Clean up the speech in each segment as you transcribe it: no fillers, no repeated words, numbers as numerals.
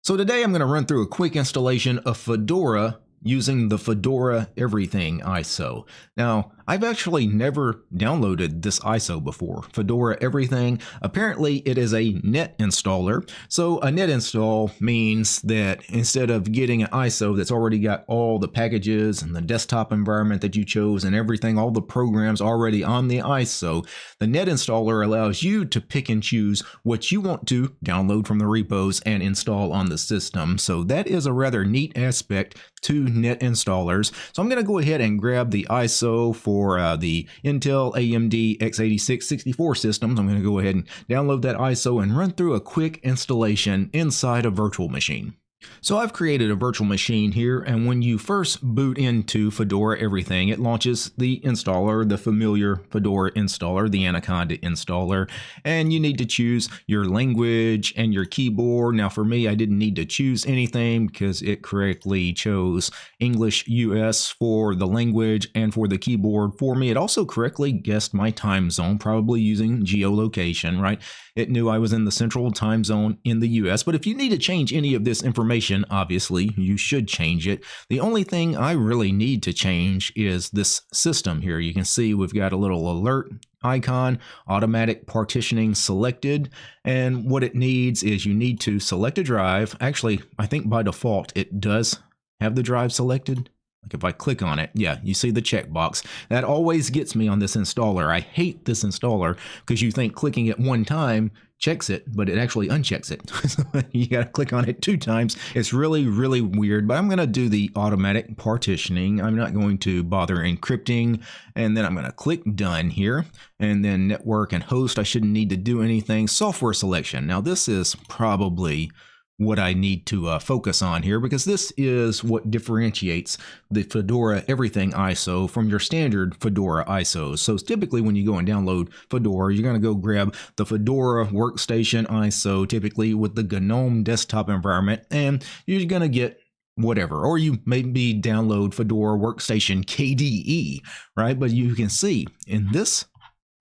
So today I'm going to run through a quick installation of Fedora using the Fedora Everything ISO. Now, I've actually never downloaded this ISO before, Fedora Everything. Apparently, it is a net installer. So a net install means that instead of getting an ISO that's already got all the packages and the desktop environment that you chose and everything, all the programs already on the ISO, the net installer allows you to pick and choose what you want to download from the repos and install on the system. So that is a rather neat aspect to net installers. So I'm going to go ahead and grab the ISO for the Intel AMD x86 64 systems. I'm going to go ahead and download that ISO and run through a quick installation inside a virtual machine. So I've created a virtual machine here, and when you first boot into Fedora Everything, it launches the installer, the familiar Fedora installer, the Anaconda installer, and you need to choose your language and your keyboard. Now for me, I didn't need to choose anything because it correctly chose English US for the language and for the keyboard for me. It also correctly guessed my time zone, probably using geolocation, right? It knew I was in the central time zone in the US, but if you need to change any of this information, obviously you should change it. The only thing I really need to change is this system here. You can see we've got a little alert icon, automatic partitioning selected, and what it needs is you need to select a drive. Actually, I think by default it does have the drive selected. Like if I click on it, yeah, you see the checkbox. That always gets me on this installer. I hate this installer because you think clicking it one time checks it, but it actually unchecks it. You got to click on it 2 times. It's really, really weird, but I'm going to do the automatic partitioning. I'm not going to bother encrypting, and then I'm going to click done here, and then network and host. I shouldn't need to do anything. Software selection. Now this is probably what I need to focus on here, because this is what differentiates the Fedora Everything ISO from your standard Fedora ISOs. So typically when you go and download Fedora, you're going to go grab the Fedora Workstation ISO, typically with the GNOME desktop environment, and you're going to get whatever, or you maybe download Fedora Workstation KDE, right? But you can see in this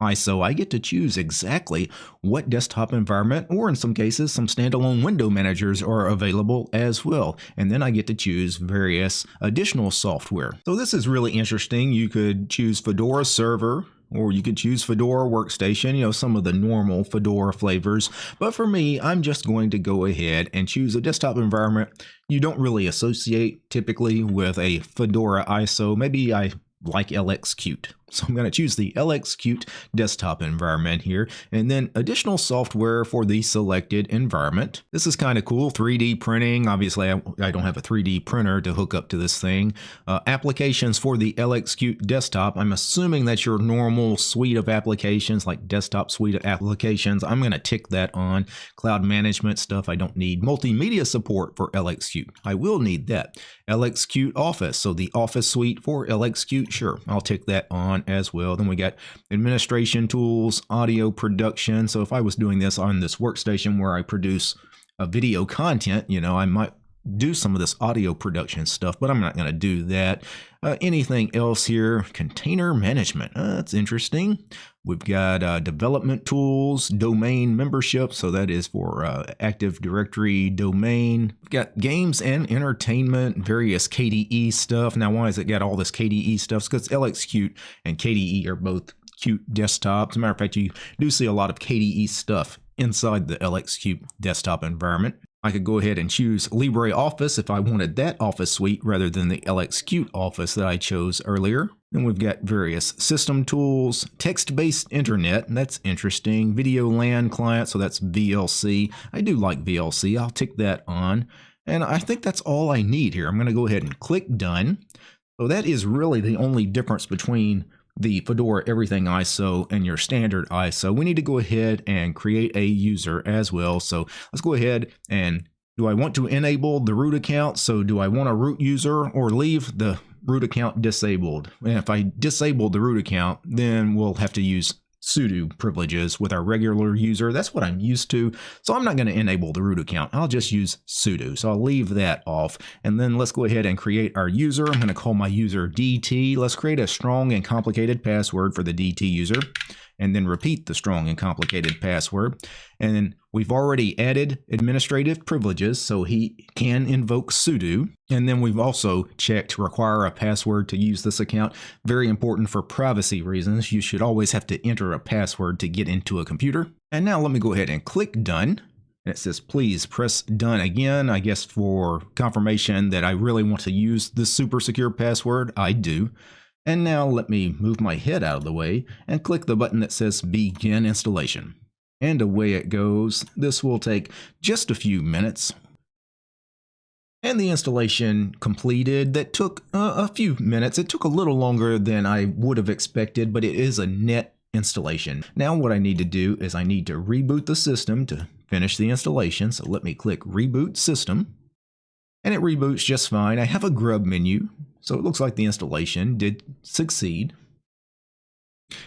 ISO, I get to choose exactly what desktop environment, or in some cases, some standalone window managers are available as well. And then I get to choose various additional software. So this is really interesting. You could choose Fedora Server, or you could choose Fedora Workstation, you know, some of the normal Fedora flavors. But for me, I'm just going to go ahead and choose a desktop environment you don't really associate typically with a Fedora ISO. Maybe I like LXQt. So I'm going to choose the LXQt desktop environment here, and then additional software for the selected environment. This is kind of cool. 3D printing. Obviously, I don't have a 3D printer to hook up to this thing. Applications for the LXQt desktop. I'm assuming that's your normal suite of applications, like desktop suite of applications. I'm going to tick that on. Cloud management stuff I don't need. Multimedia support for LXQt. I will need that. LXQt Office. So the Office suite for LXQt. Sure, I'll tick that on as well. Then we got administration tools, audio production. So if I was doing this on this workstation where I produce a video content, you know, I might do some of this audio production stuff, but I'm not going to do that. Anything else here? Container management. That's interesting. We've got development tools, domain membership. So that is for Active Directory domain. We've got games and entertainment, various KDE stuff. Now, why has it got all this KDE stuff? It's because LXQt and KDE are both Qt desktops. As a matter of fact, you do see a lot of KDE stuff inside the LXQt desktop environment. I could go ahead and choose LibreOffice if I wanted that Office suite rather than the LXQt Office that I chose earlier. Then we've got various system tools, text-based internet, and that's interesting. Video LAN client, so that's VLC. I do like VLC. I'll tick that on. And I think that's all I need here. I'm going to go ahead and click done. So that is really the only difference between the Fedora Everything ISO and your standard ISO. We need to go ahead and create a user as well. So let's go ahead and do I want to enable the root account? So do I want a root user or leave the root account disabled? And if I disable the root account, then we'll have to use sudo privileges with our regular user. That's what I'm used to. So I'm not going to enable the root account. I'll just use sudo. So I'll leave that off. And then let's go ahead and create our user. I'm going to call my user DT. Let's create a strong and complicated password for the DT user. and then repeat the strong and complicated password. And then we've already added administrative privileges, so he can invoke sudo. And then we've also checked require a password to use this account. Very important for privacy reasons. You should always have to enter a password to get into a computer. And now let me go ahead and click done. And it says, please press done again, I guess for confirmation that I really want to use this super secure password. I do. And now let me move my head out of the way and click the button that says begin installation. And away it goes. This will take just a few minutes. And the installation completed. That took a few minutes. It took a little longer than I would have expected, but it is a net installation. Now what I need to do is I need to reboot the system to finish the installation. So let me click reboot system. And it reboots just fine. I have a grub menu, so it looks like the installation did succeed.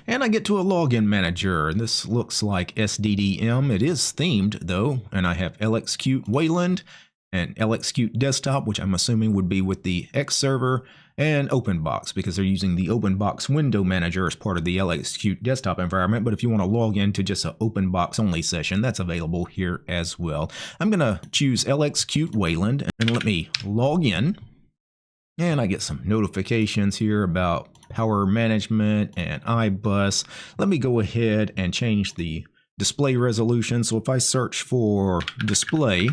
And I get to a login manager. This looks like SDDM. It is themed though, and I have LXQt Wayland and LXQt Desktop, which I'm assuming would be with the X server, and OpenBox, because they're using the OpenBox window manager as part of the LXQt desktop environment. But if you want to log into just an OpenBox only session, that's available here as well. I'm going to choose LXQt Wayland and let me log in. And I get some notifications here about power management and iBus. Let me go ahead and change the display resolution. So if I search for display,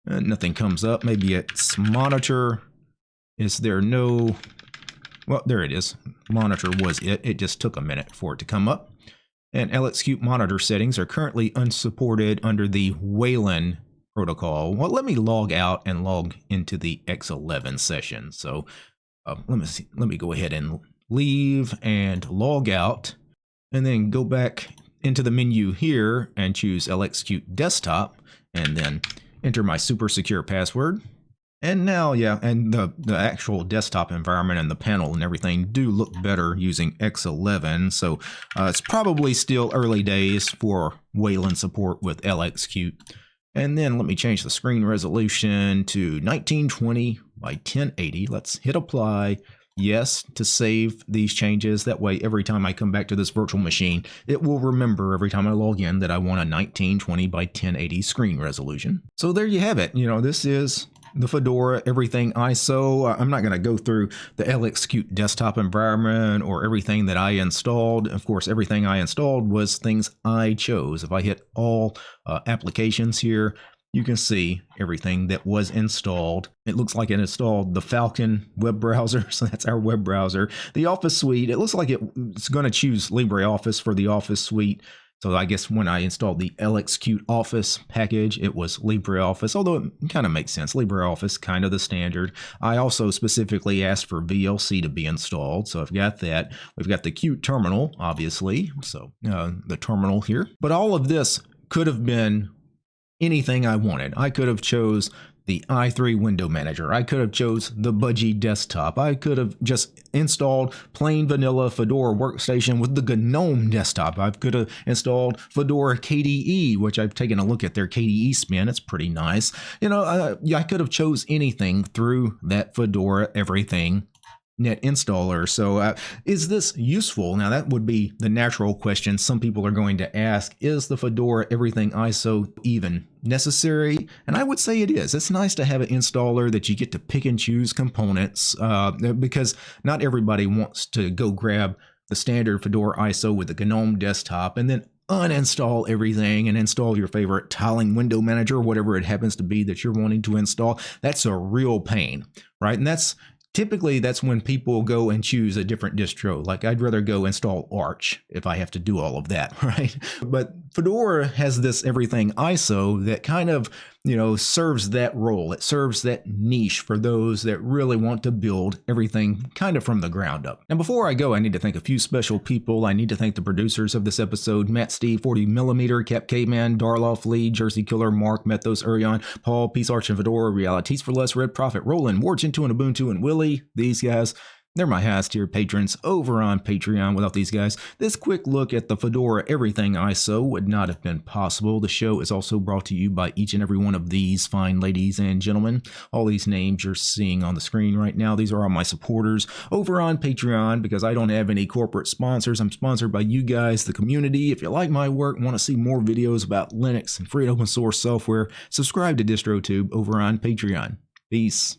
nothing comes up. Maybe it's monitor. Is there no, well, there it is. Monitor was it. It just took a minute for it to come up. And LXQt monitor settings are currently unsupported under the Wayland protocol. Well, let me log out and log into the X11 session. So let me go ahead and leave and log out, and then go back into the menu here and choose LXQt Desktop, and then enter my super secure password. And now, yeah, and the actual desktop environment and the panel and everything do look better using X11. So it's probably still early days for Wayland support with LXQt. And then let me change the screen resolution to 1920 by 1080. Let's hit apply. Yes, to save these changes. That way, every time I come back to this virtual machine, it will remember every time I log in that I want a 1920 by 1080 screen resolution. So there you have it. You know, this is the Fedora Everything ISO. I'm not going to go through the LXQt desktop environment or everything that I installed. Of course, everything I installed was things I chose. If I hit all applications here, you can see everything that was installed. It looks like it installed the Falcon web browser, so that's our web browser. The Office suite, it looks like it's going to choose LibreOffice for the Office suite. So I guess when I installed the LXQt Office package, it was LibreOffice, although it kind of makes sense. LibreOffice, kind of the standard. I also specifically asked for VLC to be installed, so I've got that. We've got the Qt terminal, obviously, so the terminal here. But all of this could have been anything I wanted. I could have chose the i3 window manager. I could have chose the Budgie desktop. I could have just installed plain vanilla Fedora workstation with the GNOME desktop. I could have installed Fedora KDE, which I've taken a look at their KDE spin. It's pretty nice. You know, I could have chose anything through that Fedora Everything net installer. So is this useful? Now that would be the natural question some people are going to ask. Is the Fedora Everything ISO even necessary? And I would say it is. It's nice to have an installer that you get to pick and choose components because not everybody wants to go grab the standard Fedora ISO with the GNOME desktop and then uninstall everything and install your favorite tiling window manager, whatever it happens to be that you're wanting to install. That's a real pain, right? And typically, that's when people go and choose a different distro. Like, I'd rather go install Arch if I have to do all of that, right? But Fedora has this Everything ISO that kind of, you know, serves that role. It serves that niche for those that really want to build everything kind of from the ground up. And before I go, I need to thank a few special people. I need to thank the producers of this episode: Matt Steve, 40mm, Cap Caveman, Darloff Lee, Jersey Killer, Mark, Methos, Urion, Paul, Peace Arch and Fedora, Realities for Less, Red Prophet, Roland, Warchin2 and Ubuntu, and Willie. These guys, They're my highest tier patrons over on Patreon. Without these guys, this quick look at the Fedora Everything ISO would not have been possible. The show is also brought to you by each and every one of these fine ladies and gentlemen. All these names you're seeing on the screen right now, these are all my supporters over on Patreon because I don't have any corporate sponsors. I'm sponsored by you guys, the community. If you like my work and want to see more videos about Linux and free open source software, subscribe to DistroTube over on Patreon. Peace.